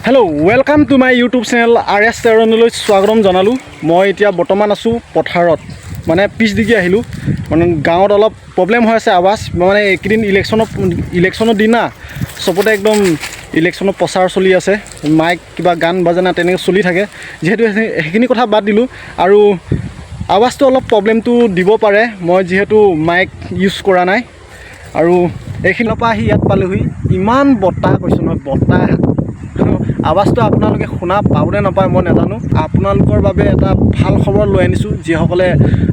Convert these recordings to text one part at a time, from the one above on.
Hello' welcome to my YouTube channel RS টেৰণলৈ স্বাগতম জনালোঁ। মই এতিয়া বৰ্তমান আছোঁ পথাৰত, মানে পিছ দিগি আহিলোঁ। মানে গাঁৱত অলপ প্ৰব্লেম হৈ আছে আৱাজ, মানে এইকেইদিন ইলেকশ্যনৰ দিন না, চবতে একদম ইলেকশ্যনৰ প্ৰচাৰ চলি আছে, মাইক কিবা গান বাজানা তেনেকৈ চলি থাকে। যিহেতু সেইখিনি কথা বাদ দিলোঁ, আৰু আৱাজটো অলপ প্ৰব্লেমটো দিব পাৰে, মই যিহেতু মাইক ইউজ কৰা নাই। আৰু এইখিনিৰ পৰা আহি ইয়াত পালোহি, ইমান বতাহ কৈছোঁ নহয়, বতাহ। আৱাজটো আপোনালোকে শুনা পাবনে নাপায় মই নাজানো। আপোনালোকৰ বাবে এটা ভাল খবৰ লৈ আনিছোঁ, যিসকলে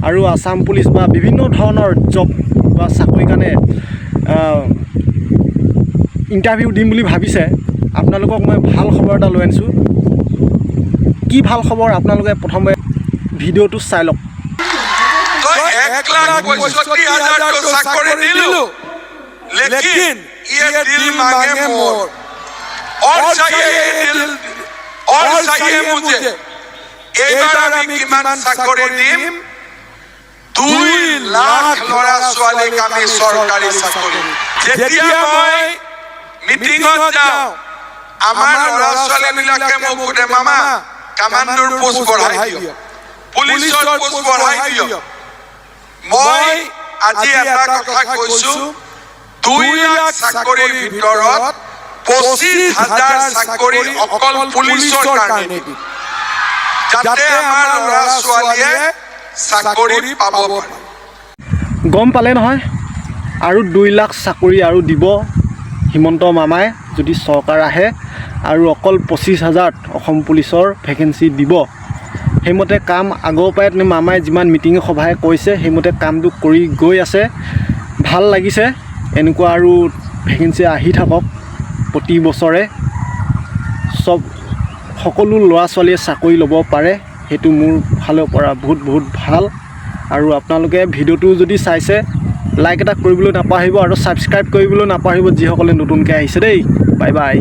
আৰু আছাম পুলিচ বা বিভিন্ন ধৰণৰ জব বা চাকৰিৰ কাৰণে ইণ্টাৰভিউ দিম বুলি ভাবিছে। আপোনালোকক মই ভাল খবৰ এটা লৈ আনিছোঁ। কি ভাল খবৰ আপোনালোকে প্ৰথমে ভিডিঅ'টো চাই লওক। 1,65,000 চাকৰি দিলো, लेकिन ये दिल मांगे मोर और चाहिए मुझे। এইবাৰ আমি কিমান চাকৰি দিম? 2 লাখ ল'ৰা ছোৱালীক আমি চৰকাৰী চাকৰি। যেতিয়া মই মিটিঙত যাওঁ, আমাৰ ল'ৰা ছোৱালীবিলাকে মোক সুধে, মামা কামাণ্ডোৰ পোষ্ট বঢ়াই দিয়ক, পুলিচৰ পোষ্ট বঢ়াই দিয়ক। মই আজি এটা কথা কৈছোঁ, 2 লাখ চাকৰিৰ ভিতৰত 25,000 চাকৰি অকল পুলিচৰ কাৰণে দিম, যাতে আমাৰ ল'ৰা ছোৱালীয়ে চাকৰি পাব পাৰে। গম পালে নহয়, আৰু 2 লাখ চাকৰি আৰু দিব হিমন্ত মামাই যদি চৰকাৰ আহে, আৰু অকল 25,000 অসম পুলিচৰ ভেকেঞ্চি দিব। সেইমতে কাম আগৰ পৰাই মামাই যিমান মিটিং সভাই কৈছে, সেইমতে কামটো কৰি গৈ আছে। ভাল লাগিছে, এনেকুৱা আৰু ভেকেঞ্চি আহি থাকক প্ৰতি বছৰে, সকলো ল'ৰা ছোৱালীয়ে চাকৰি ল'ব পাৰে। সেইটো মোৰ ফালৰ পৰা বহুত ভাল। আৰু আপোনালোকে ভিডিঅ'টো যদি চাইছে, লাইক এটা কৰিবলৈ নাপাহৰিব, আৰু ছাবস্ক্ৰাইব কৰিবলৈ নাপাহৰিব যিসকলে নতুনকৈ আহিছে দেই। Bye bye.